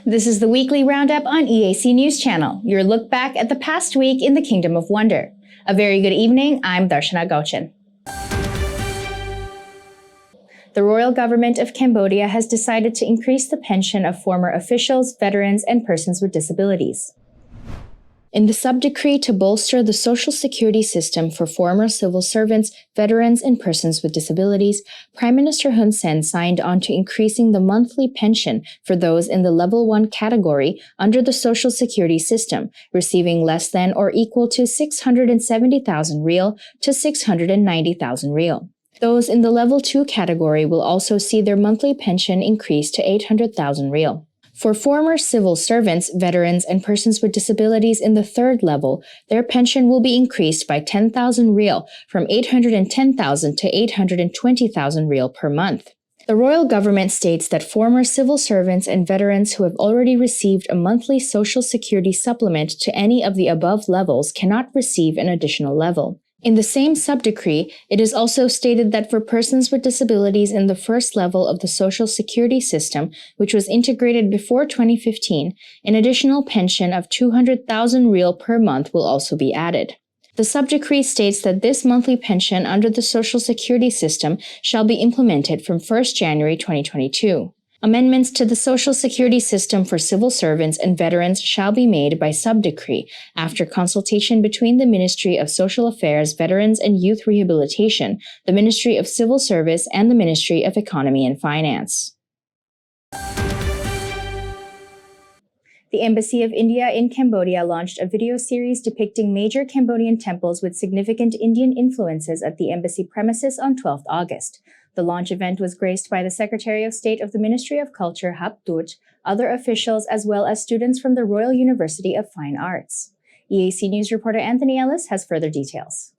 This is the Weekly Roundup on EAC News Channel, your look back at the past week in the Kingdom of Wonder. A very good evening, I'm Darshana Gauchan. The royal government of Cambodia has decided to increase the pension of former officials, veterans, and persons with disabilities. In the sub-decree to bolster the social security system for former civil servants, veterans, and persons with disabilities, Prime Minister Hun Sen signed on to increasing the monthly pension for those in the Level 1 category under the social security system, receiving less than or equal to 670,000 real to 690,000 real. Those in the Level 2 category will also see their monthly pension increase to 800,000 real. For former civil servants, veterans, and persons with disabilities in the third level, their pension will be increased by 10,000 real from 810,000 to 820,000 real per month. The royal government states that former civil servants and veterans who have already received a monthly social security supplement to any of the above levels cannot receive an additional level. In the same sub-decree, it is also stated that for persons with disabilities in the first level of the social security system, which was integrated before 2015, an additional pension of 200,000 real per month will also be added. The sub-decree states that this monthly pension under the social security system shall be implemented from 1st January 2022. Amendments to the social security system for civil servants and veterans shall be made by sub-decree after consultation between the Ministry of Social Affairs, Veterans and Youth Rehabilitation, the Ministry of Civil Service, and the Ministry of Economy and Finance. The Embassy of India in Cambodia launched a video series depicting major Cambodian temples with significant Indian influences at the embassy premises on 12th August. The launch event was graced by the Secretary of State of the Ministry of Culture, Hap Duch, other officials, as well as students from the Royal University of Fine Arts. EAC News reporter Anthony Ellis has further details.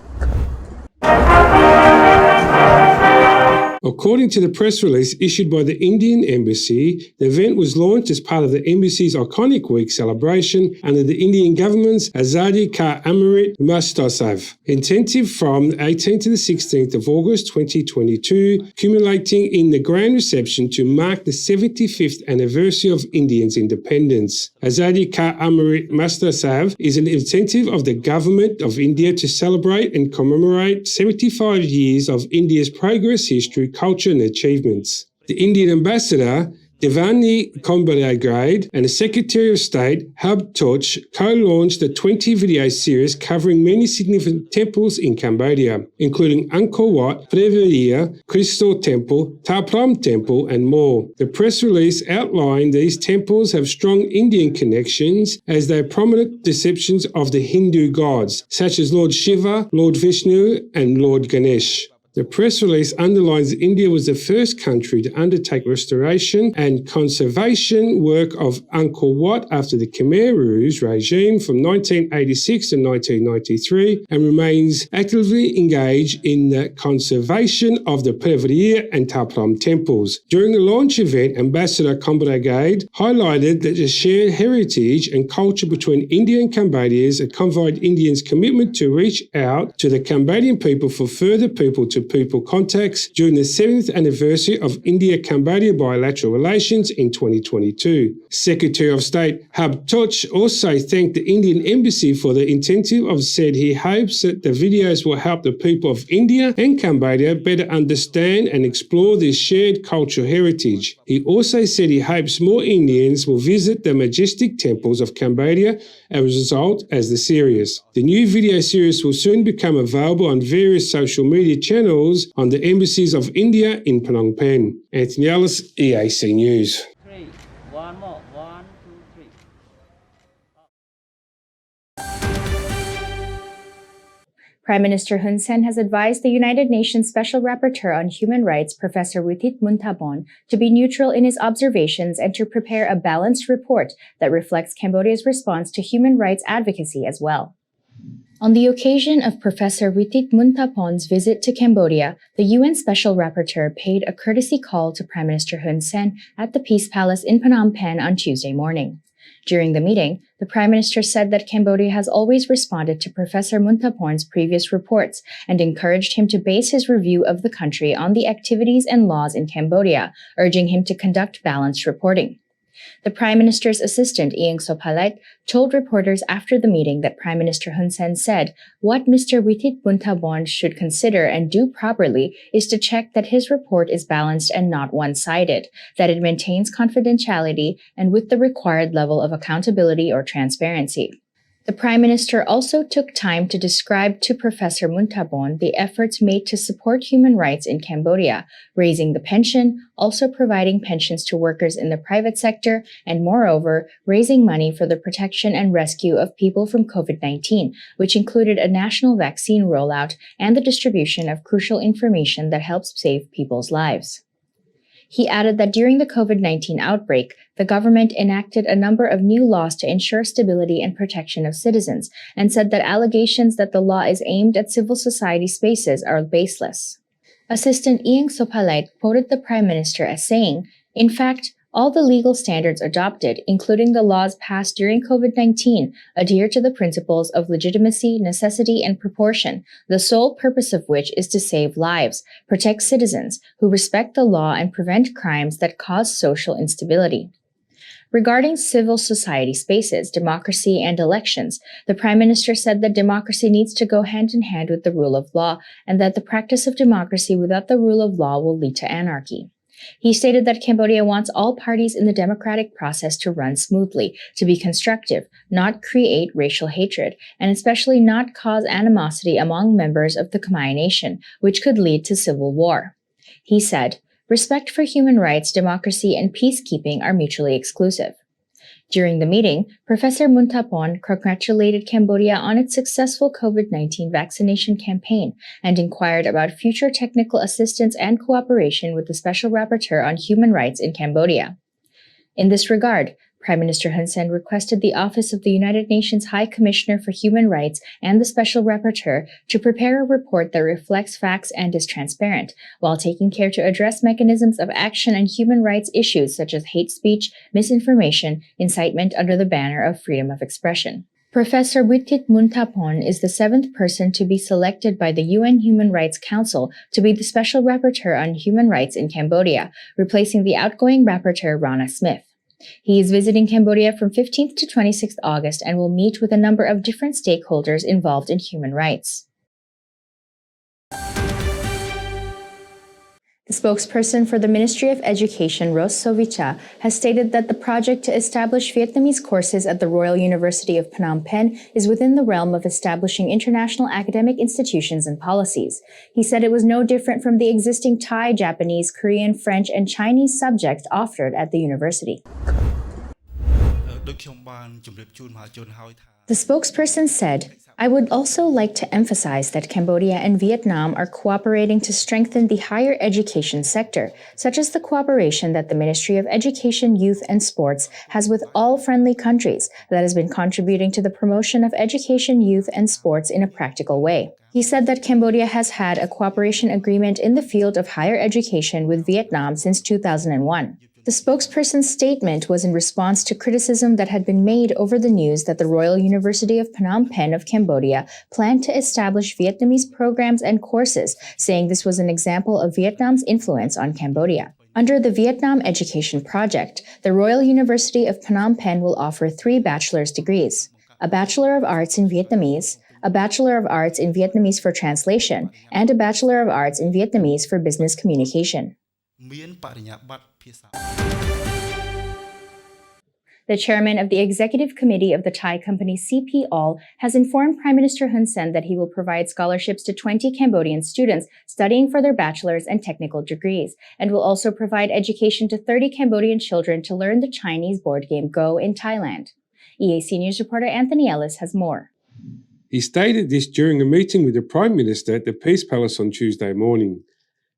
According to the press release issued by the Indian Embassy, the event was launched as part of the Embassy's Iconic Week celebration under the Indian government's Azadi Ka Amrit Mahotsav intensive from the 18th to the 16th of August 2022, culminating in the grand reception to mark the 75th anniversary of India's independence. Azadi Ka Amrit Mahotsav is an incentive of the Government of India to celebrate and commemorate 75 years of India's progress history, culture and achievements. The Indian ambassador, Devani Kombalagade, and the Secretary of State, Hab Toch, co-launched the 20 video series covering many significant temples in Cambodia, including Angkor Wat, Preveria, Crystal Temple, Ta Prohm Temple, and more. The press release outlined these temples have strong Indian connections as they are prominent depictions of the Hindu gods, such as Lord Shiva, Lord Vishnu, and Lord Ganesh. The press release underlines that India was the first country to undertake restoration and conservation work of Angkor Wat after the Khmer Rouge regime from 1986 to 1993 and remains actively engaged in the conservation of the Preveria and Ta Prohm temples. During the launch event, Ambassador Kombalagade highlighted that the shared heritage and culture between India and Cambodia has conveyed Indians' commitment to reach out to the Cambodian people for further people-to-people contacts during the 7th anniversary of India-Cambodia bilateral relations in 2022. Secretary of State Hab Toch also thanked the Indian Embassy for the incentive and said he hopes that the videos will help the people of India and Cambodia better understand and explore this shared cultural heritage. He also said he hopes more Indians will visit the majestic temples of Cambodia as a result of the series. The new video series will soon become available on various social media channels on the embassies of India in Phnom Penh. Anthony Ellis, EAC News. One more. 1, 2, 3. Prime Minister Hun Sen has advised the United Nations Special Rapporteur on Human Rights, Professor Withit Munthabon, to be neutral in his observations and to prepare a balanced report that reflects Cambodia's response to human rights advocacy as well. On the occasion of Professor Withit Munthabon's visit to Cambodia, the UN Special Rapporteur paid a courtesy call to Prime Minister Hun Sen at the Peace Palace in Phnom Penh on Tuesday morning. During the meeting, the Prime Minister said that Cambodia has always responded to Professor Munthabon's previous reports and encouraged him to base his review of the country on the activities and laws in Cambodia, urging him to conduct balanced reporting. The Prime Minister's assistant, Ieng Sopalet, told reporters after the meeting that Prime Minister Hun Sen said what Mr. Witit Buntabon should consider and do properly is to check that his report is balanced and not one-sided, that it maintains confidentiality and with the required level of accountability or transparency. The Prime Minister also took time to describe to Professor Muntabon the efforts made to support human rights in Cambodia, raising the pension, also providing pensions to workers in the private sector, and moreover, raising money for the protection and rescue of people from COVID-19, which included a national vaccine rollout and the distribution of crucial information that helps save people's lives. He added that during the COVID-19 outbreak, the government enacted a number of new laws to ensure stability and protection of citizens, and said that allegations that the law is aimed at civil society spaces are baseless. Assistant Ieng Sopalet quoted the Prime Minister as saying, "In fact, all the legal standards adopted, including the laws passed during COVID-19, adhere to the principles of legitimacy, necessity, and proportion, the sole purpose of which is to save lives, protect citizens who respect the law, and prevent crimes that cause social instability." Regarding civil society spaces, democracy, and elections, the Prime Minister said that democracy needs to go hand in hand with the rule of law, and that the practice of democracy without the rule of law will lead to anarchy. He stated that Cambodia wants all parties in the democratic process to run smoothly, to be constructive, not create racial hatred, and especially not cause animosity among members of the Khmer Nation, which could lead to civil war. He said, "Respect for human rights, democracy, and peacekeeping are mutually exclusive." During the meeting, Professor Muntapon congratulated Cambodia on its successful COVID-19 vaccination campaign and inquired about future technical assistance and cooperation with the Special Rapporteur on Human Rights in Cambodia. In this regard, Prime Minister Hun Sen requested the Office of the United Nations High Commissioner for Human Rights and the Special Rapporteur to prepare a report that reflects facts and is transparent, while taking care to address mechanisms of action and human rights issues such as hate speech, misinformation, incitement under the banner of freedom of expression. Professor Witit Muntapon is the 7th person to be selected by the UN Human Rights Council to be the Special Rapporteur on Human Rights in Cambodia, replacing the outgoing Rapporteur Rana Smith. He is visiting Cambodia from 15th to 26th August and will meet with a number of different stakeholders involved in human rights. The spokesperson for the Ministry of Education, Ros Sovicha, has stated that the project to establish Vietnamese courses at the Royal University of Phnom Penh is within the realm of establishing international academic institutions and policies. He said it was no different from the existing Thai, Japanese, Korean, French, and Chinese subjects offered at the university. The spokesperson said, "I would also like to emphasize that Cambodia and Vietnam are cooperating to strengthen the higher education sector, such as the cooperation that the Ministry of Education, Youth and Sports has with all friendly countries that has been contributing to the promotion of education, youth and sports in a practical way." He said that Cambodia has had a cooperation agreement in the field of higher education with Vietnam since 2001. The spokesperson's statement was in response to criticism that had been made over the news that the Royal University of Phnom Penh of Cambodia planned to establish Vietnamese programs and courses, saying this was an example of Vietnam's influence on Cambodia. Under the Vietnam Education Project, the Royal University of Phnom Penh will offer 3 bachelor's degrees: a Bachelor of Arts in Vietnamese, a Bachelor of Arts in Vietnamese for Translation, and a Bachelor of Arts in Vietnamese for Business Communication. The chairman of the executive committee of the Thai company CP All has informed Prime Minister Hun Sen that he will provide scholarships to 20 Cambodian students studying for their bachelor's and technical degrees, and will also provide education to 30 Cambodian children to learn the Chinese board game Go in Thailand. EAC News reporter Anthony Ellis has more. He stated this during a meeting with the Prime Minister at the Peace Palace on Tuesday morning.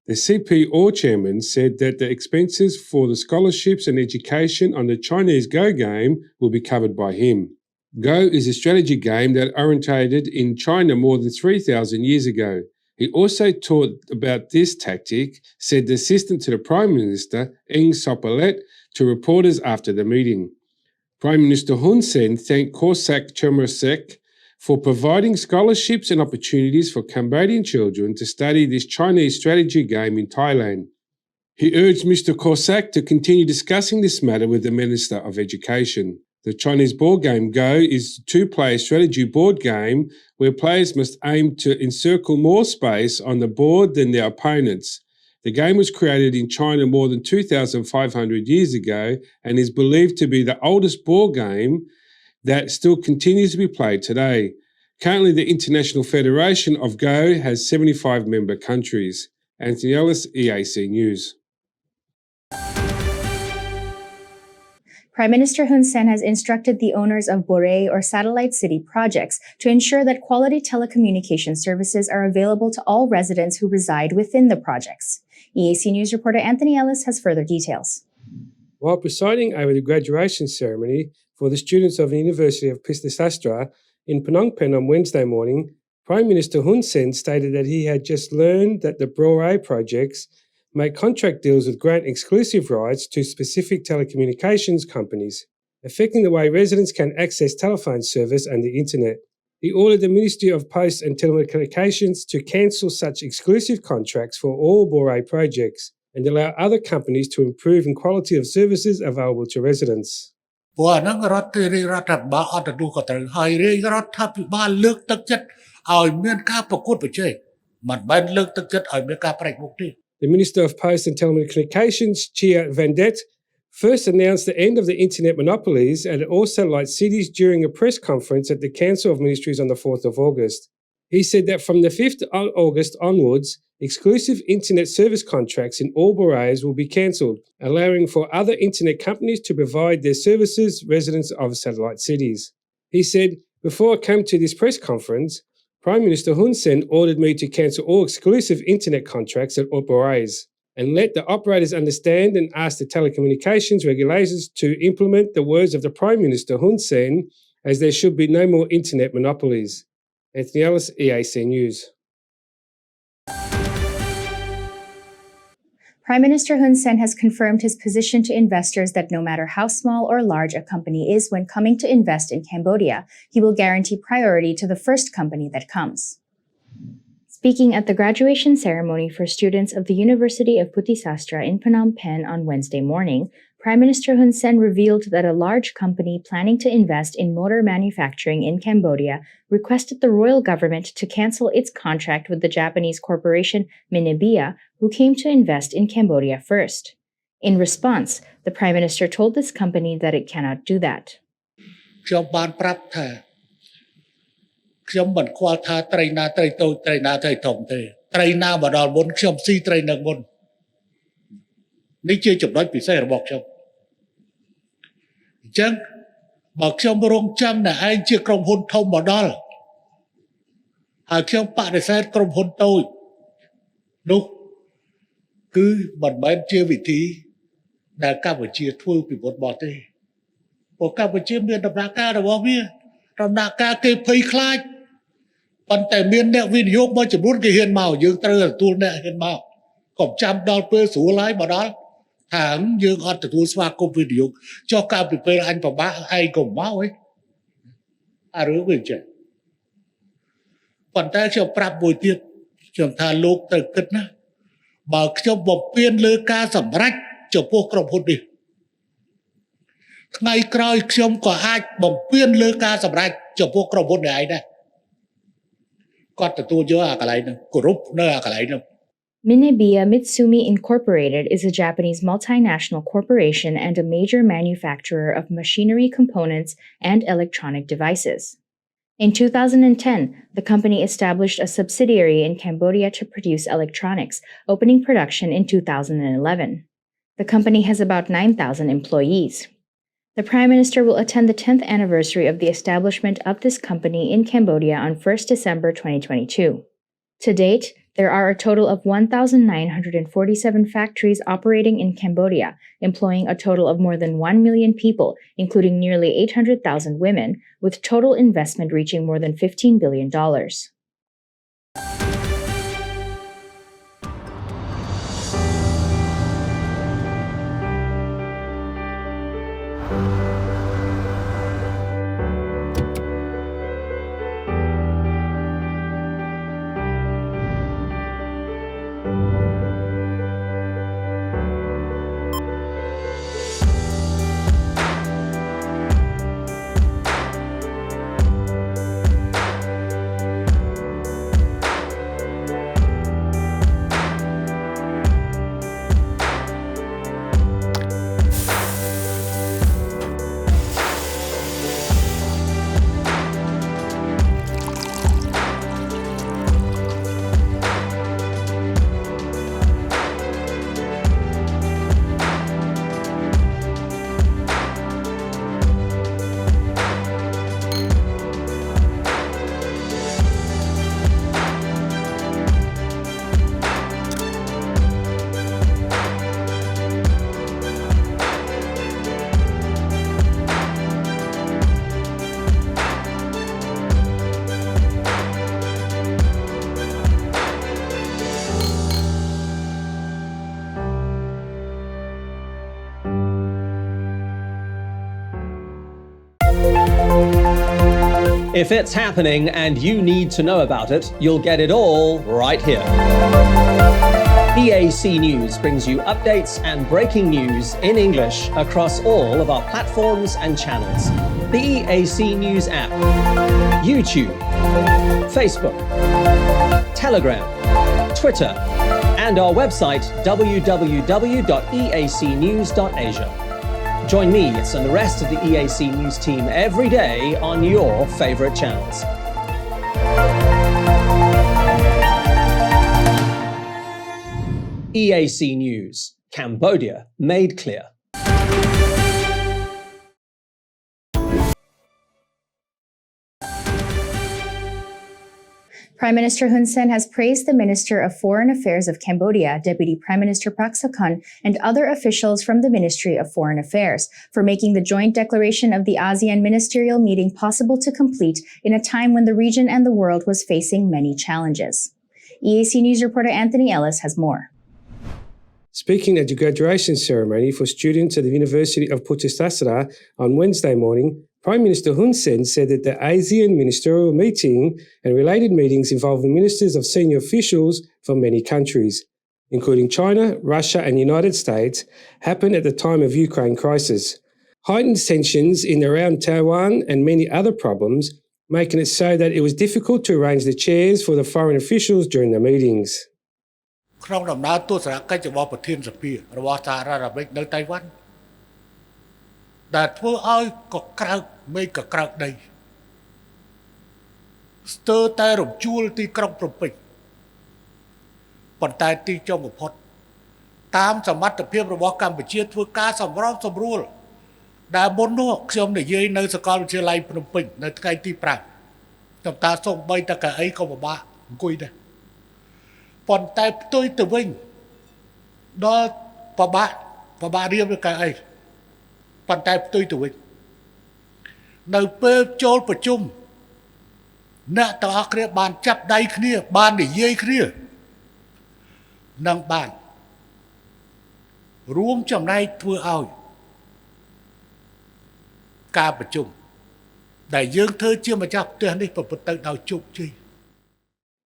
The CP All chairman said that the expenses for the scholarships and education on the Chinese Go game will be covered by him. Go is a strategy game that originated in China more than 3,000 years ago. He also taught about this tactic, said the assistant to the Prime Minister, Ieng Sopalet, to reporters after the meeting. Prime Minister Hun Sen thanked Korsak Chomrasek for providing scholarships and opportunities for Cambodian children to study this Chinese strategy game in Thailand. He urged Mr. Corsac to continue discussing this matter with the Minister of Education. The Chinese board game Go is a two-player strategy board game where players must aim to encircle more space on the board than their opponents. The game was created in China more than 2,500 years ago and is believed to be the oldest board game that still continues to be played today. Currently, the International Federation of Go has 75 member countries. Anthony Ellis, EAC News. Prime Minister Hun Sen has instructed the owners of Borei or satellite city projects to ensure that quality telecommunication services are available to all residents who reside within the projects. EAC News reporter Anthony Ellis has further details. While presiding over the graduation ceremony for the students of the University of Pistasastra in Phnom Penh on Wednesday morning, Prime Minister Hun Sen stated that he had just learned that the Borei projects make contract deals with grant exclusive rights to specific telecommunications companies, affecting the way residents can access telephone service and the internet. He ordered the Ministry of Posts and Telecommunications to cancel such exclusive contracts for all Borei projects and allow other companies to improve the quality of services available to residents. ព្រោះអាហ្នឹងរដ្ឋបាលអត់ទទួលខុសត្រូវហើយរាជរដ្ឋាភិបាលលើកទឹកចិត្តឲ្យមានការប្រកួតប្រជែងមិនមែនលើកទឹកចិត្តឲ្យមានការប្រែកមុខទេ The Minister of Posts and Telecommunications, Chia Vandet, first announced the end of the internet monopolies at all satellite cities during a press conference at the Council of Ministries on the 4th of August. He said that from the 5th of August onwards, exclusive internet service contracts in all boreas will be cancelled, allowing for other internet companies to provide their services residents of satellite cities. He said, "Before I came to this press conference, Prime Minister Hun Sen ordered me to cancel all exclusive internet contracts at all boreas and let the operators understand and ask the telecommunications regulators to implement the words of the Prime Minister Hun Sen as there should be no more internet monopolies." Anthony Ellis, EAC News. Prime Minister Hun Sen has confirmed his position to investors that no matter how small or large a company is when coming to invest in Cambodia, he will guarantee priority to the first company that comes. Speaking at the graduation ceremony for students of the University of Pistasastra in Phnom Penh on Wednesday morning, Prime Minister Hun Sen revealed that a large company planning to invest in motor manufacturing in Cambodia requested the royal government to cancel its contract with the Japanese corporation Minebea, who came to invest in Cambodia first. In response, the Prime Minister told this company that it cannot do that. ខ្ញុំបានប្រាប់ថាខ្ញុំមិនខ្វល់ថាត្រីណាត្រីតូចត្រីណាត្រីធំទេត្រីណាមកដល់មុនខ្ញុំស៊ីត្រីនឹងមុននេះជាចំណុចពិសេសរបស់ខ្ញុំអញ្ចឹងបើខ្ញុំរងចាំតែឯងជាក្រុមហ៊ុនធំមកដល់ហើយខ្ញុំបដិសេធក្រុមហ៊ុនតូចនោះគឺមិនមែនជាវិធីដែលកម្ពុជាធ្វើពីមុនមកទេព្រោះកម្ពុជាមានដំណាក់កាលរបស់វាដំណាក់កាលគេភ័យខ្លាចប៉ុន្តែមានអ្នកវិនិយោគមួយចំនួនគេហ៊ានមកយើងត្រូវទទួលអ្នកហ៊ានមកកុំចាំដល់ពេលស្រួលហើយមកដល់ថាយើងអត់ទទួលស្វាគមន៍វិនិយោគចុះកាលពីពេលអញពិបាកឯងកុំមកអីអារឿងវាចេះប៉ុន្តែខ្ញុំប្រាប់មួយទៀតខ្ញុំថាលោកត្រូវគិតណាបើខ្ញុំបំពេញលើការសម្រេចចំពោះក្រុមហ៊ុននេះថ្ងៃក្រោយខ្ញុំក៏អាចបំពេញលើការសម្រេចចំពោះក្រុមហ៊ុននេះឯងដែរគាត់ទទួលយកអាកន្លែងហ្នឹងគ្រប់នៅអាកន្លែងហ្នឹង Minebea Mitsumi Incorporated is a Japanese multinational corporation and a major manufacturer of machinery components and electronic devices. In 2010, the company established a subsidiary in Cambodia to produce electronics, opening production in 2011. The company has about 9,000 employees. The Prime Minister will attend the 10th anniversary of the establishment of this company in Cambodia on 1st December 2022. To date, there are a total of 1,947 factories operating in Cambodia, employing a total of more than 1 million people, including nearly 800,000 women, with total investment reaching more than $15 billion. If it's happening and you need to know about it, you'll get it all right here. EAC News brings you updates and breaking news in English across all of our platforms and channels. The EAC News app, YouTube, Facebook, Telegram, Twitter, and our website www.eacnews.asia. Join me and the rest of the EAC News team every day on your favorite channels. EAC News, Cambodia made clear. Prime Minister Hun Sen has praised the Minister of Foreign Affairs of Cambodia, Deputy Prime Minister Prak Sokhon, and other officials from the Ministry of Foreign Affairs for making the joint declaration of the ASEAN ministerial meeting possible to complete in a time when the region and the world was facing many challenges. EAC News reporter Anthony Ellis has more. Speaking at the graduation ceremony for students at the University of Putusasra on Wednesday morning, Prime Minister Hun Sen said that the ASEAN ministerial meeting and related meetings involving ministers of senior officials from many countries, including China, Russia and United States, happened at the time of Ukraine crisis. Heightened tensions in and around Taiwan and many other problems, making it so that it was difficult to arrange the chairs for the foreign officials during the meetings. ក្នុងដំណើរទស្សនកិច្ចរបស់ប្រធានសភារបស់សហរដ្ឋអាមេរិកនៅតៃវ៉ាន់ដែលធ្វើឲ្យកក្រើកមេឃកក្រើកដីស្ទើរតែរំជួលទីក្រុងភ្នំពេញប៉ុន្តែទីចុងបំផុតតាមសមត្ថភាពរបស់កម្ពុជាធ្វើការសម្របសម្រួលដែលមុននោះខ្ញុំនិយាយនៅសាកលវិទ្យាល័យភ្នំពេញនៅថ្ងៃទី5ខ្ញុំតាសូម្បីតែកៅអីក៏ពិបាកអង្គុយដែរប៉ុន្តែផ្ទុយទៅវិញដល់ពិបាករៀបកៅអីប៉ុន្តែផ្ទុយទៅវិញនៅពេលចូលប្រជុំអ្នកទាំងអស់គ្នាបានចាប់ដៃគ្នាបាននិយាយគ្នានឹងបានរួមចំណែកធ្វើឲ្យការប្រជុំដែលយើងធ្វើជាម្ចាស់ផ្ទះនេះប្រព្រឹត្តទៅដោយជោគជ័យ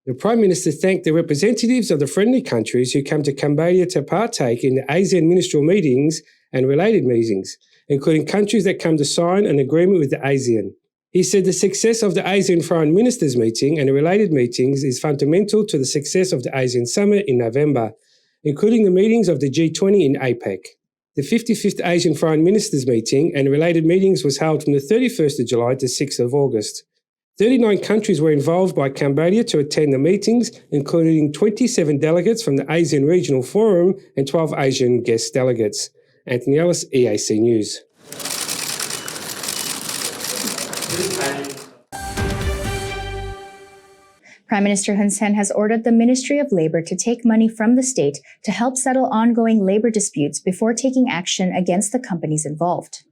The Prime Minister thanked the representatives of the friendly countries who come to Cambodia to partake in the ASEAN ministerial meetings and related meetings, including countries that come to sign an agreement with the ASEAN. He said the success of the ASEAN Foreign Ministers meeting and related meetings is fundamental to the success of the ASEAN Summit in November, including the meetings of the G20 in APEC. The 55th Asian Foreign Ministers meeting and related meetings was held from the 31st of July to 6th of August. 39 countries were involved by Cambodia to attend the meetings, including 27 delegates from the ASEAN Regional Forum and 12 Asian guest delegates. Anthony Ellis, EAC News. Prime Minister Hun Sen has ordered the Ministry of Labour to take money from the state to help settle ongoing labour disputes before taking action against the companies involved.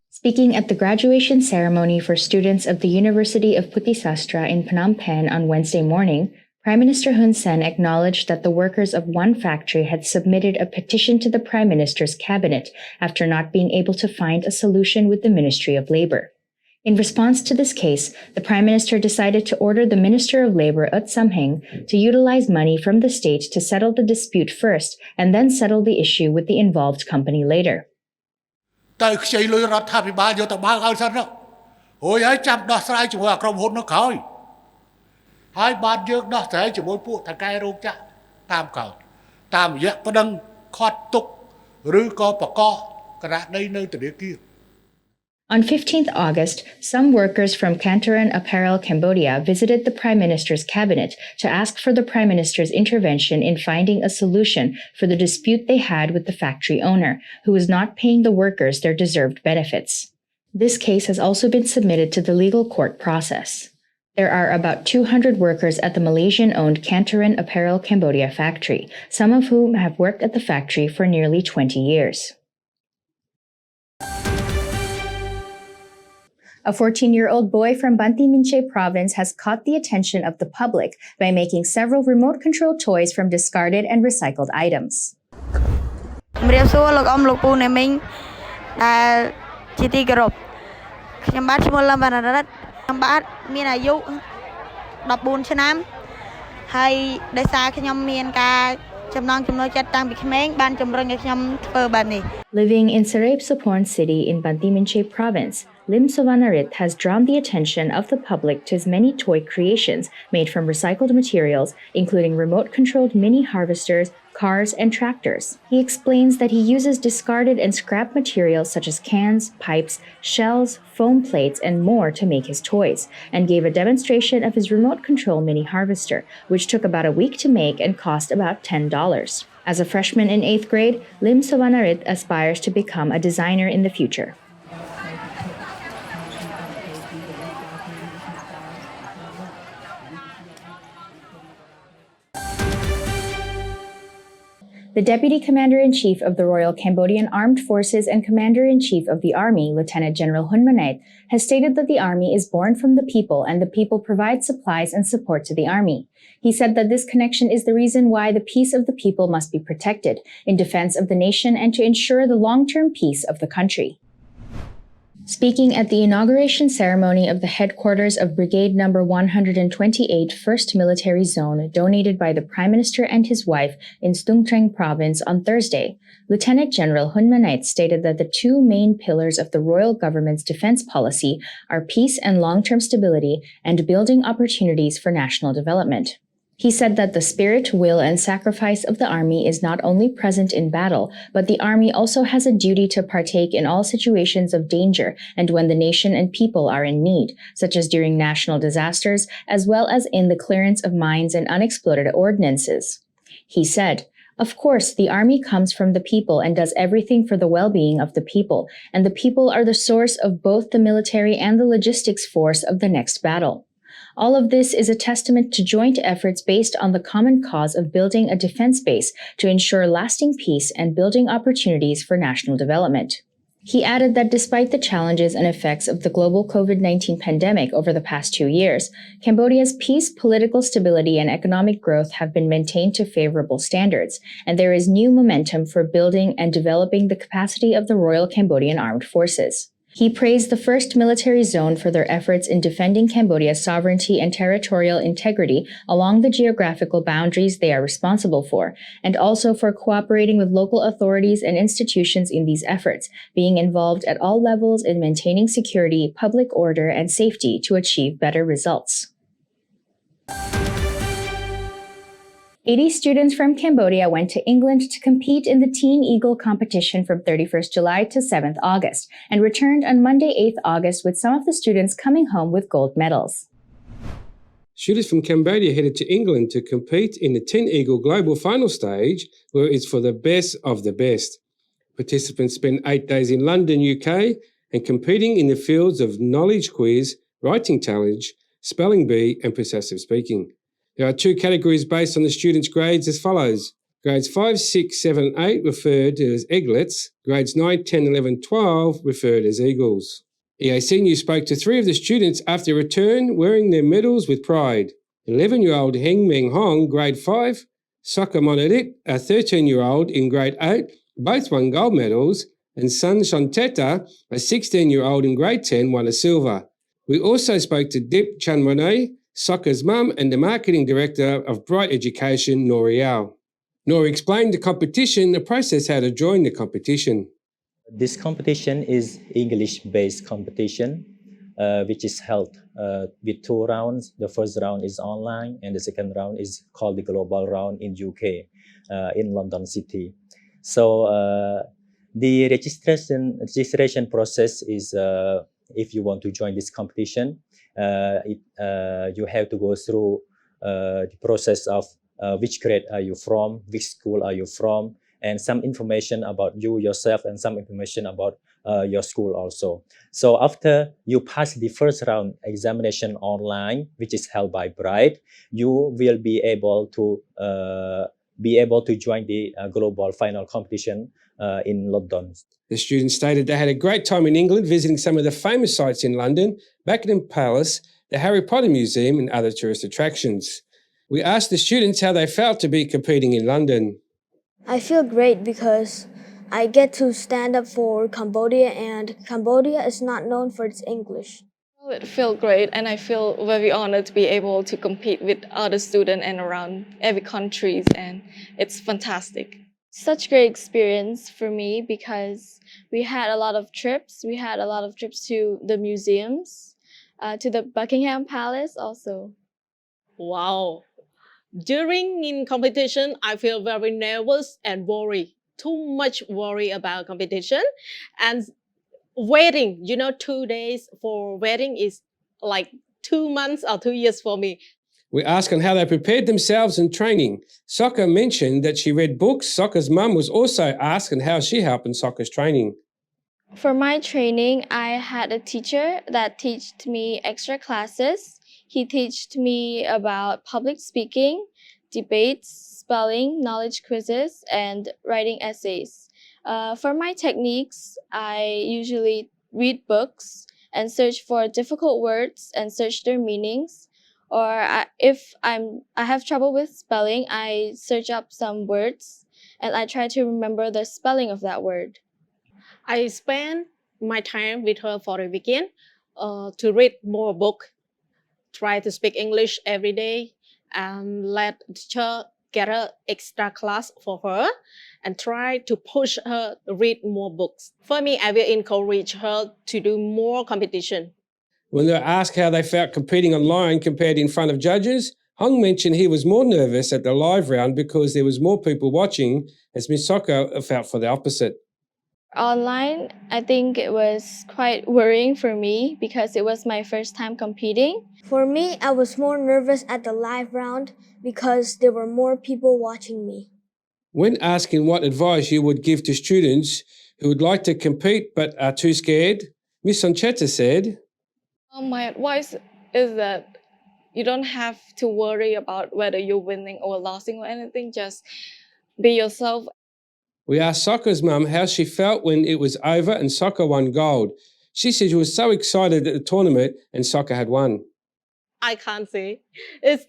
Speaking at the graduation ceremony for students of the University of Putusasra in Phnom Penh on Wednesday morning, Prime Minister Hun Sen acknowledged that the workers of one factory had submitted a petition to the Prime Minister's cabinet after not being able to find a solution with the Ministry of Labour. In response to this case, the Prime Minister decided to order the Minister of Labour, Ut Samheng, to utilize money from the state to settle the dispute first and then settle the issue with the involved company later. ទៅខ្ចីលុយរដ្ឋាភិបាលយកទៅបើកឲ្យសិនទៅរួចហើយចាំដោះស្រាយជាមួយក្រុមហ៊ុននោះក្រោយហើយបានយើងដោះស្រាយជាមួយពួកថៅកែរោងចក្រតាមក្រោយតាមរយៈប្តឹងខាត់ទុកឬក៏បកកករណីនៅធនាគារ On 15th August, some workers from Cambodian Apparel Cambodia visited the Prime Minister's cabinet to ask for the Prime Minister's intervention in finding a solution for the dispute they had with the factory owner, who was not paying the workers their deserved benefits. This case has also been submitted to the legal court process. There are about 200 workers at the Malaysian-owned Cambodian Apparel Cambodia factory, some of whom have worked at the factory for nearly 20 years. A 14-year-old boy from Banti Minche province has caught the attention of the public by making several remote-control toys from discarded and recycled items. ជំរាបសួរលោកអ៊ំលោកពូអ្នកមីងដែលជាទីគោរពខ្ញុំបាទឈ្មោះលំវណ្ណរិទ្ធ បាទមានអាយុ14ឆ្នាំហើយដោយសារខ្ញុំមានការចំណងចំណូលចិត្តតាំងពីក្មេងបានជំរុញឲ្យខ្ញុំធ្វើបែបនេះ Living in Serep Soporn City in Bantiminche Province, Lim Sovanarit has drawn the attention of the public to his many toy creations made from recycled materials, including remote-controlled mini harvesters, cars, and tractors. He explains that he uses discarded and scrap materials such as cans, pipes, shells, foam plates, and more to make his toys, and gave a demonstration of his remote-control mini harvester, which took about a week to make and cost about $10. As a freshman in 8th grade, Lim Sovanarit aspires to become a designer in the future. The Deputy Commander-in-Chief of the Royal Cambodian Armed Forces and Commander-in-Chief of the Army, Lieutenant General Hun Manait, has stated that the Army is born from the people and the people provide supplies and support to the Army. He said that this connection is the reason why the peace of the people must be protected, in defense of the nation and to ensure the long-term peace of the country. Speaking at the inauguration ceremony of the headquarters of Brigade No. 128 1st Military Zone donated by the Prime Minister and his wife in Stung Treng Province on Thursday, Lieutenant General Hun Manait stated that the two main pillars of the royal government's defense policy are peace and long-term stability and building opportunities for national development. He said that the spirit, will, and sacrifice of the Army is not only present in battle, but the Army also has a duty to partake in all situations of danger and when the nation and people are in need, such as during national disasters, as well as in the clearance of mines and unexploded ordnances. He said, "Of course, the Army comes from the people and does everything for the well-being of the people, and the people are the source of both the military and the logistics force of the next battle. All of this is a testament to joint efforts based on the common cause of building a defense base to ensure lasting peace and building opportunities for national development." He added that despite the challenges and effects of the global COVID-19 pandemic over the past 2 years, Cambodia's peace, political stability, and economic growth have been maintained to favorable standards, and there is new momentum for building and developing the capacity of the Royal Cambodian Armed Forces. He praised the 1st Military Zone for their efforts in defending Cambodia's sovereignty and territorial integrity along the geographical boundaries they are responsible for, and also for cooperating with local authorities and institutions in these efforts, being involved at all levels in maintaining security, public order, and safety to achieve better results. 80 students from Cambodia went to England to compete in the Teen Eagle competition from 31st July to 7th August and returned on Monday, 8th August, with some of the students coming home with gold medals. Students from Cambodia headed to England to compete in the Teen Eagle Global Final Stage, where it's for the best of the best. Participants spent 8 days in London, UK, and competing in the fields of knowledge quiz, writing challenge, spelling bee, and persuasive speaking. There are 2 categories based on the students' grades as follows. Grades 5, 6, 7, and 8 referred to as eaglets. Grades 9, 10, 11, 12 referred as eagles. EAC News spoke to 3 of the students after return wearing their medals with pride. 11-year-old Heng Meng Hong, grade 5, Sokka Monarit, a 13-year-old in grade 8, both won gold medals, and Sun Shonteta, a 16-year-old in grade 10, won a silver. We also spoke to Dip Chanmonay, Sokka's mum, and the marketing director of Bright Education, Nori Yao. Nori explained the competition, the process how to join the competition. This competition is English-based competition, which is held with 2 rounds. The first round is online, and the second round is called the Global Round in UK, in London City. So the registration process is, if you want to join this competition, you have to go through the process of which grade are you from, which school are you from, and some information about you yourself and some information about your school also. So after you pass the first round examination online, which is held by Bright, you will be able to join the global final competition in London. The students stated they had a great time in England visiting some of the famous sites in London, Buckingham Palace, the Harry Potter Museum, and other tourist attractions. We asked the students how they felt to be competing in London. I feel great because I get to stand up for Cambodia, and Cambodia is not known for its English. It feels great, and I feel very honored to be able to compete with other students and around every country, and it's fantastic. Such great experience for me because we had a lot of trips. We had a lot of trips to the museums, to the Buckingham Palace also. Wow. During in competition, I feel very nervous and worried. Too much worry about competition. And waiting, 2 days for waiting is like 2 months or 2 years for me. We asked on how they prepared themselves in training. Soccer mentioned that she read books. Soccer's mum was also asked on how she helped in Soccer's training. For my training, I had a teacher that taught me extra classes. He taught me about public speaking, debates, spelling, knowledge quizzes, and writing essays. For my techniques, I usually read books and search for difficult words and search their meanings. Or if I have trouble with spelling, I search up some words and I try to remember the spelling of that word. I spend my time with her for a weekend to read more book, try to speak English every day, and let the teacher get an extra class for her and try to push her to read more books. For me, I will encourage her to do more competition. When they were asked how they felt competing online compared in front of judges, Hong mentioned he was more nervous at the live round because there was more people watching, as Miss Soccer felt for the opposite. Online, I think it was quite worrying for me because it was my first time competing. For me, I was more nervous at the live round because there were more people watching me. When asking what advice you would give to students who would like to compete but are too scared, Miss Sonchetta said, My advice is that you don't have to worry about whether you're winning or losing or anything. Just be yourself. We asked Soccer's mum how she felt when it was over and Soccer won gold. She said she was so excited at the tournament and Soccer had won. I can't say. It's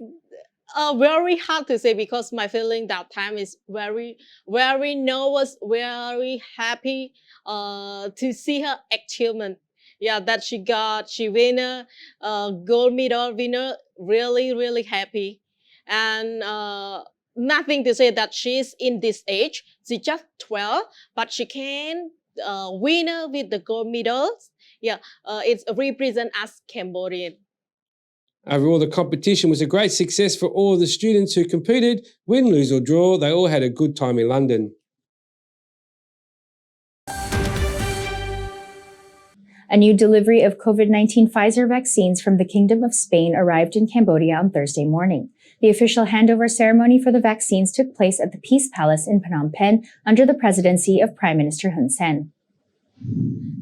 very hard to say because my feeling that time is very, very nervous, very happy to see her achievement. Yeah, that she win a gold medal winner, really, really happy. And nothing to say that she's in this age. She's just 12, but she can win with the gold medals. Yeah, it's represent us Cambodian. Overall, the competition was a great success for all of the students who competed. Win, lose or draw, they all had a good time in London. A new delivery of COVID-19 Pfizer vaccines from the Kingdom of Spain arrived in Cambodia on Thursday morning. The official handover ceremony for the vaccines took place at the Peace Palace in Phnom Penh under the presidency of Prime Minister Hun Sen.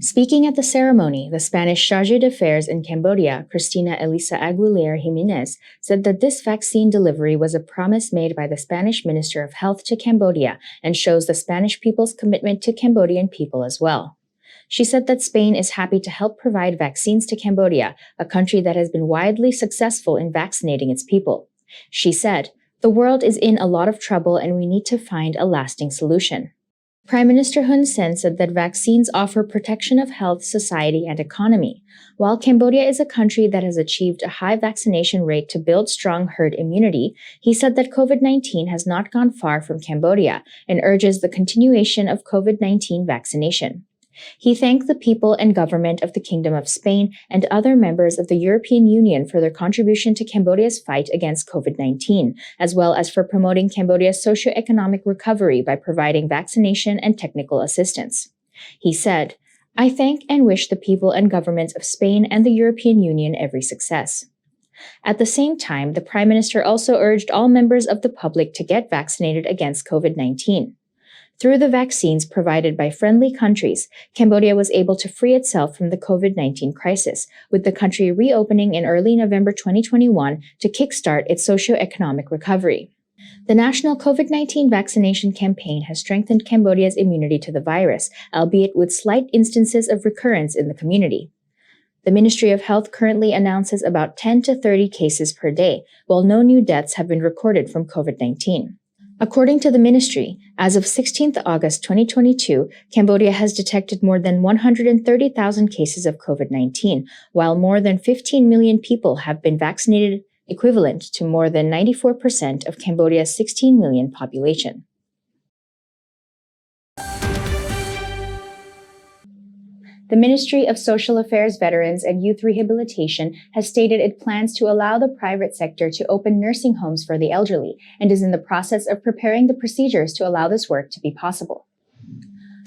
Speaking at the ceremony, the Spanish Chargé d'Affaires in Cambodia, Cristina Elisa Aguilera Jimenez, said that this vaccine delivery was a promise made by the Spanish Minister of Health to Cambodia and shows the Spanish people's commitment to Cambodian people as well. She said that Spain is happy to help provide vaccines to Cambodia, a country that has been widely successful in vaccinating its people. She said, "The world is in a lot of trouble and we need to find a lasting solution." Prime Minister Hun Sen said that vaccines offer protection of health, society, and economy. While Cambodia is a country that has achieved a high vaccination rate to build strong herd immunity, he said that COVID-19 has not gone far from Cambodia and urges the continuation of COVID-19 vaccination. He thanked the people and government of the Kingdom of Spain and other members of the European Union for their contribution to Cambodia's fight against COVID-19, as well as for promoting Cambodia's socio-economic recovery by providing vaccination and technical assistance. He said, "I thank and wish the people and governments of Spain and the European Union every success." At the same time, the Prime Minister also urged all members of the public to get vaccinated against COVID-19. Through the vaccines provided by friendly countries, Cambodia was able to free itself from the COVID-19 crisis, with the country reopening in early November 2021 to kickstart its socio-economic recovery. The national COVID-19 vaccination campaign has strengthened Cambodia's immunity to the virus, albeit with slight instances of recurrence in the community. The Ministry of Health currently announces about 10 to 30 cases per day, while no new deaths have been recorded from COVID-19. According to the ministry, as of 16th August 2022, Cambodia has detected more than 130,000 cases of COVID-19, while more than 15 million people have been vaccinated, equivalent to more than 94% of Cambodia's 16 million population. The Ministry of Social Affairs, Veterans and Youth Rehabilitation has stated it plans to allow the private sector to open nursing homes for the elderly and is in the process of preparing the procedures to allow this work to be possible.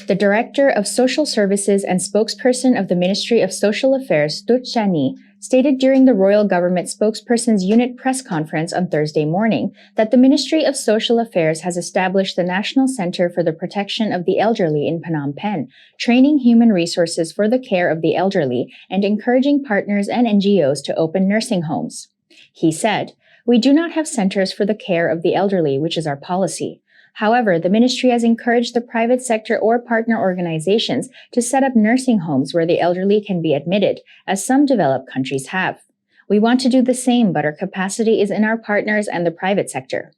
The Director of Social Services and spokesperson of the Ministry of Social Affairs, Tut Chani, stated during the Royal Government Spokesperson's Unit press conference on Thursday morning that the Ministry of Social Affairs has established the National Center for the Protection of the Elderly in Phnom Penh, training human resources for the care of the elderly and encouraging partners and NGOs to open nursing homes. He said, "We do not have centers for the care of the elderly, which is our policy. However, the ministry has encouraged the private sector or partner organizations to set up nursing homes where the elderly can be admitted, as some developed countries have. We want to do the same, but our capacity is in our partners and the private sector."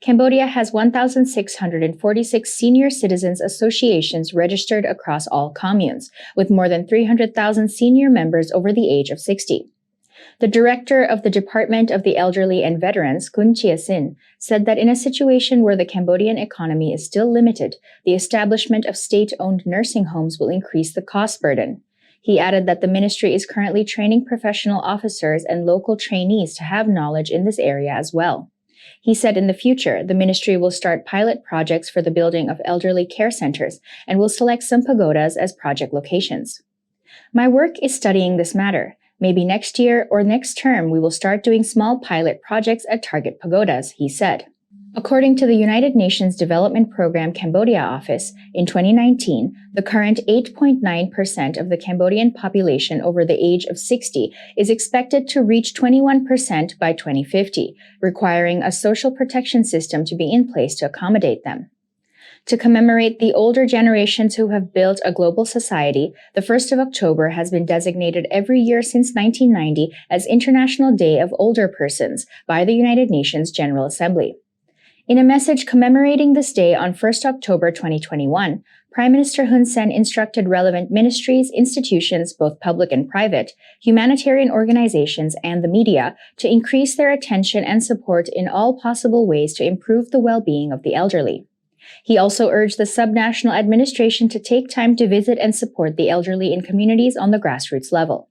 Cambodia has 1,646 senior citizens associations registered across all communes, with more than 300,000 senior members over the age of 60. The director of the Department of the Elderly and Veterans, Kun Chia Sin, said that in a situation where the Cambodian economy is still limited, the establishment of state-owned nursing homes will increase the cost burden. He added that the ministry is currently training professional officers and local trainees to have knowledge in this area as well. He said in the future, the ministry will start pilot projects for the building of elderly care centers and will select some pagodas as project locations. "My work is studying this matter. Maybe next year or next term, we will start doing small pilot projects at target pagodas," he said. According to the United Nations Development Program Cambodia Office, in 2019, the current 8.9% of the Cambodian population over the age of 60 is expected to reach 21% by 2050, requiring a social protection system to be in place to accommodate them. To commemorate the older generations who have built a global society, the 1st of October has been designated every year since 1990 as International Day of Older Persons by the United Nations General Assembly. In a message commemorating this day on 1st October 2021, Prime Minister Hun Sen instructed relevant ministries, institutions, both public and private, humanitarian organizations, and the media to increase their attention and support in all possible ways to improve the well-being of the elderly. He also urged the subnational administration to take time to visit and support the elderly in communities on the grassroots level.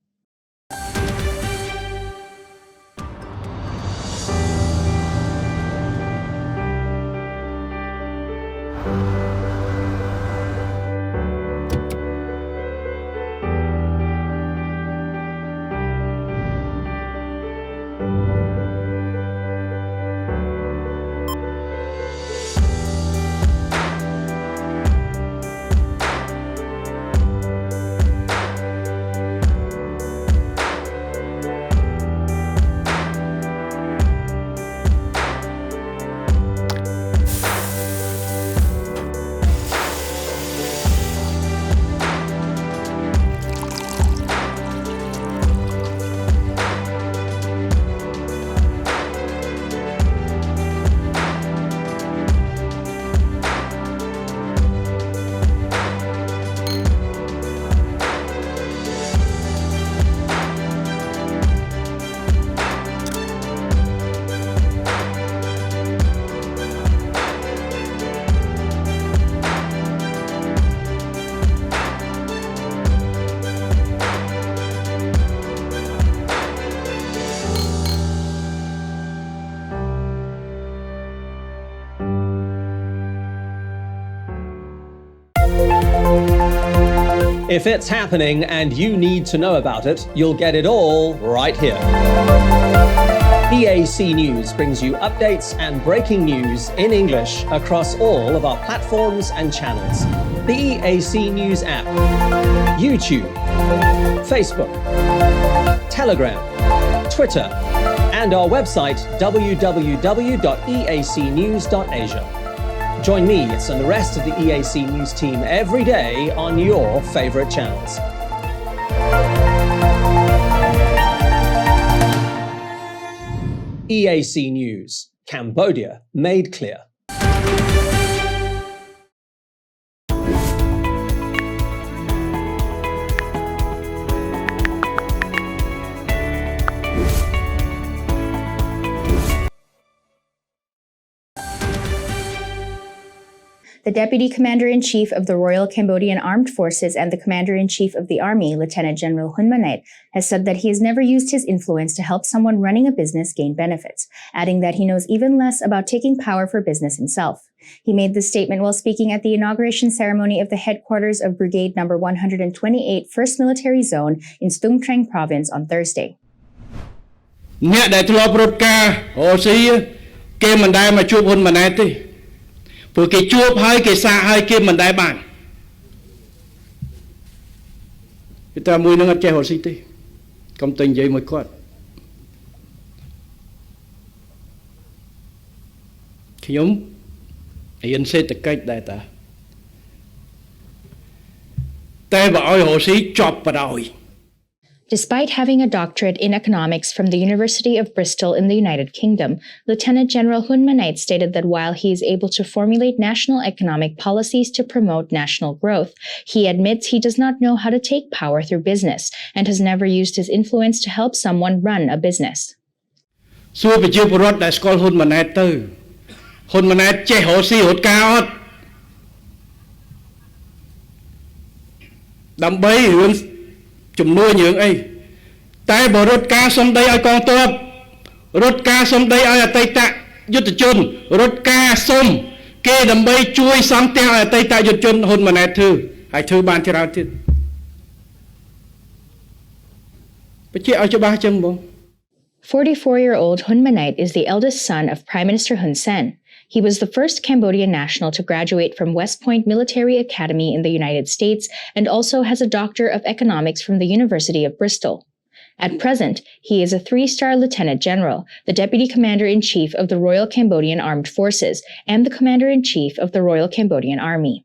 If it's happening and you need to know about it, you'll get it all right here. EAC News brings you updates and breaking news in English across all of our platforms and channels. The EAC News app, YouTube, Facebook, Telegram, Twitter, and our website www.eacnews.asia. Join me and the rest of the EAC News team every day on your favorite channels. EAC News, Cambodia made clear. The Deputy Commander-in-Chief of the Royal Cambodian Armed Forces and the Commander-in-Chief of the Army, Lieutenant General Hun Manet, has said that he has never used his influence to help someone running a business gain benefits, adding that he knows even less about taking power for business himself. He made this statement while speaking at the inauguration ceremony of the headquarters of Brigade No. 128 1st Military Zone in Stung Treng Province on Thursday. អ្នកដែលធ្លាប់រត់ការរស់ស៊ីគេមិនដែលមកជួបហ៊ុនម៉ាណែតទេព្រោះគេជួបហើយគេសាកហើយគេមិនដែលបានគេតែមួយនឹងអត់ចេះរស់ស៊ីទេកុំតែនិយាយមួយគាត់ខ្ញុំរៀនសេដ្ឋកិច្ចដែរតាតែបើឲ្យរស់ស៊ីចប់បដ ாய் ។ Despite having a doctorate in economics from the University of Bristol in the United Kingdom, Lieutenant General Hun Manet stated that while he is able to formulate national economic policies to promote national growth, he admits he does not know how to take power through business and has never used his influence to help someone run a business. សួរប្រជាពលរដ្ឋដែលស្គាល់ហ៊ុនម៉ាណែតទៅហ៊ុនម៉ាណែតចេះរស់ស៊ីរត់ការអត់ដើម្បីរឿងជំនួយរឿងអីតែបើរត់ការសំដីឲ្យកងទ័ពរត់ការសំដីឲ្យអតីតយុទ្ធជនរត់ការសុំគេដើម្បីជួយសង់ផ្ទះឲ្យអតីតយុទ្ធជនហ៊ុនម៉ាណែតធ្វើហើយធ្វើបានច្រើនទៀតបញ្ជាក់ឲ្យច្បាស់ចឹងបង 44-year-old Hun Manet is the eldest son of Prime Minister Hun Sen. He was the first Cambodian national to graduate from West Point Military Academy in the United States and also has a Doctor of Economics from the University of Bristol. At present, he is a 3-star Lieutenant General, the Deputy Commander-in-Chief of the Royal Cambodian Armed Forces, and the Commander-in-Chief of the Royal Cambodian Army.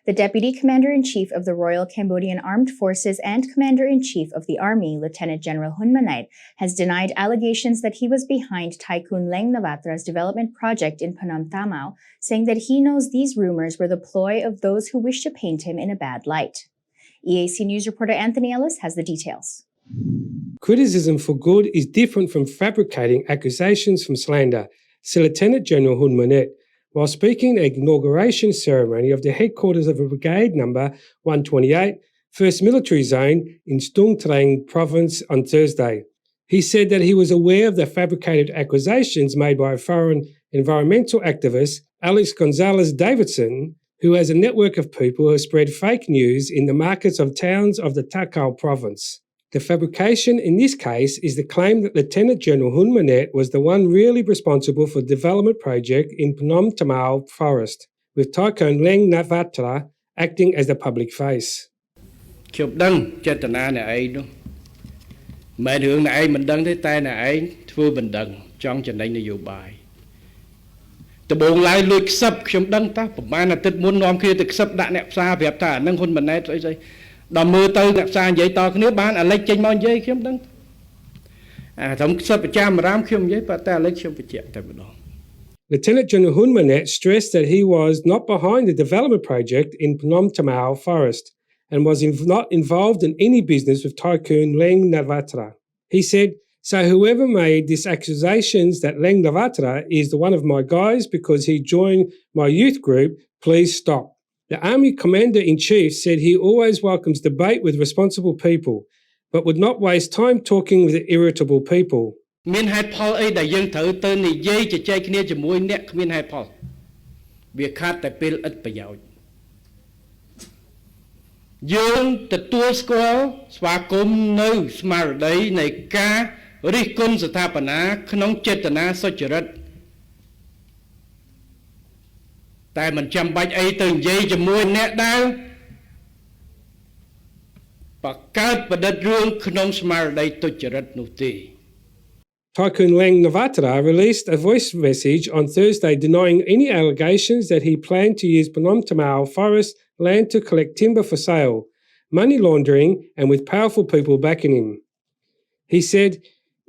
The Deputy Commander-in-Chief of the Royal Cambodian Armed Forces and Commander-in-Chief of the Army, Lieutenant General Hun Manet, has denied allegations that he was behind Tycoon Leng Navatra's development project in Phnom Thamao, saying that he knows these rumors were the ploy of those who wish to paint him in a bad light. EAC News reporter Anthony Ellis has the details. Criticism for good is different from fabricating accusations from slander, said Lieutenant General Hun Manet, while speaking at the inauguration ceremony of the headquarters of Brigade No. 128, 1st Military Zone in Stung Treng Province on Thursday. He said that he was aware of the fabricated accusations made by foreign environmental activist Alex Gonzalez Davidson, who has a network of people who spread fake news in the markets of towns of the Takao province. The fabrication in this case is the claim that Lieutenant General Hun Manet was the one really responsible for the development project in Phnom Thamao Forest, with Tycoon Leng Navatra acting as the public face. ខ្ញុំដឹងចេតនាអ្នកឯងនោះមិនរឿងអ្នកឯងមិនដឹងទេតែអ្នកឯងធ្វើមិនដឹងចង់ចំណេញនយោបាយដំបូងឡើយលួចខ្សឹបខ្ញុំដឹងតាប្រហែលអាទិត្យមុននាំគ្នាទៅខ្សឹបដាក់អ្នកផ្សារប្រាប់ថាអានឹងហ៊ុនម៉ាណែតស្អីៗដល់មើលទៅអ្នកផ្សារនិយាយតគ្នាបានអាលិចចេញមកនិយាយខ្ញុំដឹងអាត្រឹមខ្សឹបប្រចាំរាមខ្ញុំនិយាយប៉ុន្តែអាលិចខ្ញុំបញ្ជាក់តែម្ដង Lieutenant General Hun Manet stressed that he was not behind the development project in Phnom Thamao Forest and was not involved in any business with Tycoon Leng Navatra. He said, so whoever made these accusations that Leng Navatra is one of my guys because he joined my youth group, please stop. The Army Commander-in-Chief said he always welcomes debate with responsible people, but would not waste time talking with irritable people. មានហេតុផលអីដែលយើងត្រូវទៅនិយាយជជែកគ្នាជាមួយអ្នកគ្មានហេតុផលវាខាត់តែពេលឥតប្រយោជន៍យើងទទួលស្គាល់ស្វាគមន៍នៅស្មារតីនៃការរិះគន់ស្ថាបនាក្នុងចេតនាសុចរិតតែមិនចាំបាច់អីទៅនិយាយជាមួយអ្នកដែលបង្កើតប្រឌិតរឿងក្នុងស្មារតីទុច្ចរិតនោះទេ Tycoon Leng Navatra released a voice message on Thursday denying any allegations that he planned to use Phnom Thamao forest land to collect timber for sale, money laundering, and with powerful people backing him. He said,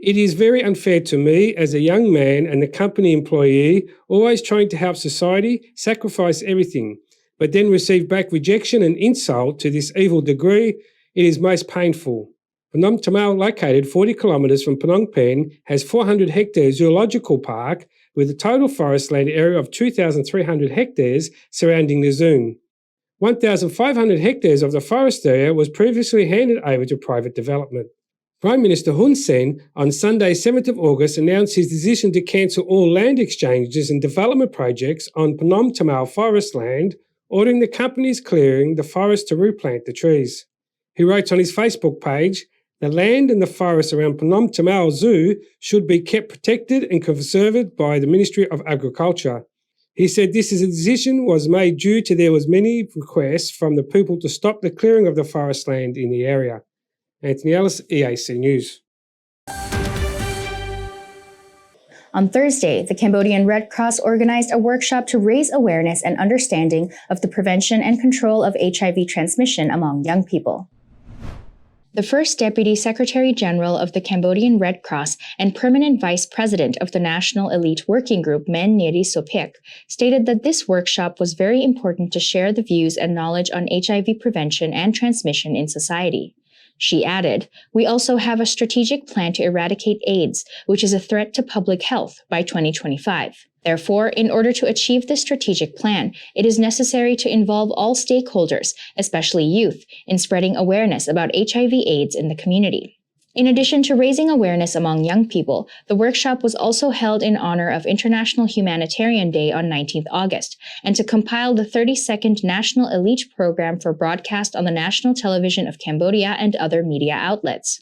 it is very unfair to me as a young man and a company employee, always trying to help society, sacrifice everything, but then receive back rejection and insult to this evil degree. It is most painful. Phnom Tamale, located 40 kilometres from Phnom Penh, has 400 hectare zoological park with a total forest land area of 2,300 hectares surrounding the zone. 1,500 hectares of the forest area was previously handed over to private development. Prime Minister Hun Sen on Sunday 7th of August announced his decision to cancel all land exchanges and development projects on Phnom Tamale forest land, ordering the companies clearing the forest to replant the trees. He wrote on his Facebook page, "The land and the forest around Phnom Tamale Zoo should be kept protected and conserved by the Ministry of Agriculture." He said this decision was made due to there was many requests from the people to stop the clearing of the forest land in the area. Anthony Ellis, EAC News. On Thursday, the Cambodian Red Cross organized a workshop to raise awareness and understanding of the prevention and control of HIV transmission among young people. The first Deputy Secretary General of the Cambodian Red Cross and Permanent Vice President of the National Elite Working Group, Men Neri Sopik, stated that this workshop was very important to share the views and knowledge on HIV prevention and transmission in society. She added, "We also have a strategic plan to eradicate AIDS, which is a threat to public health, by 2025. Therefore, in order to achieve this strategic plan, it is necessary to involve all stakeholders, especially youth, in spreading awareness about HIV/AIDS in the community." In addition to raising awareness among young people, the workshop was also held in honor of International Humanitarian Day on 19th August, and to compile the 32nd National Elite Program for broadcast on the national television of Cambodia and other media outlets.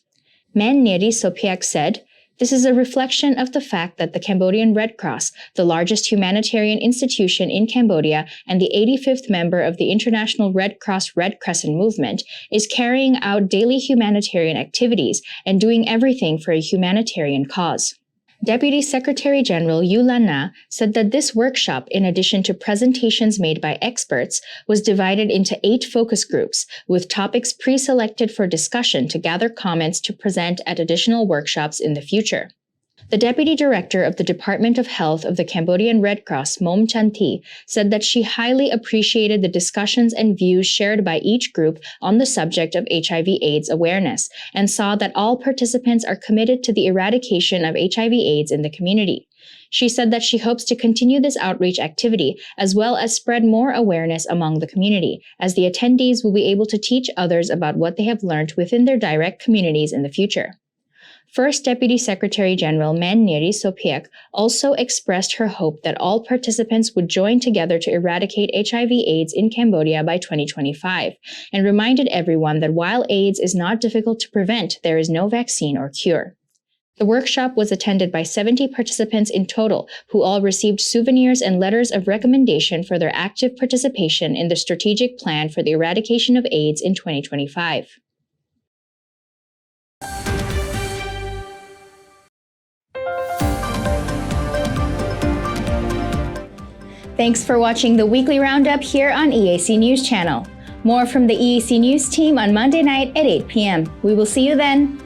Men Neri Sopiak said, "This is a reflection of the fact that the Cambodian Red Cross, the largest humanitarian institution in Cambodia and the 85th member of the International Red Cross Red Crescent movement, is carrying out daily humanitarian activities and doing everything for a humanitarian cause." Deputy Secretary General Yu Lan Na said that this workshop, in addition to presentations made by experts, was divided into 8 focus groups, with topics pre-selected for discussion to gather comments to present at additional workshops in the future. The Deputy Director of the Department of Health of the Cambodian Red Cross, Mom Chan Thi, said that she highly appreciated the discussions and views shared by each group on the subject of HIV/AIDS awareness, and saw that all participants are committed to the eradication of HIV/AIDS in the community. She said that she hopes to continue this outreach activity as well as spread more awareness among the community, as the attendees will be able to teach others about what they have learned within their direct communities in the future. First Deputy Secretary General Men Neri Sopiak also expressed her hope that all participants would join together to eradicate HIV/AIDS in Cambodia by 2025, and reminded everyone that while AIDS is not difficult to prevent, there is no vaccine or cure. The workshop was attended by 70 participants in total, who all received souvenirs and letters of recommendation for their active participation in the strategic plan for the eradication of AIDS in 2025. Thanks for watching the Weekly Roundup here on EAC News Channel. More from the EAC News team on Monday night at 8 p.m. We will see you then.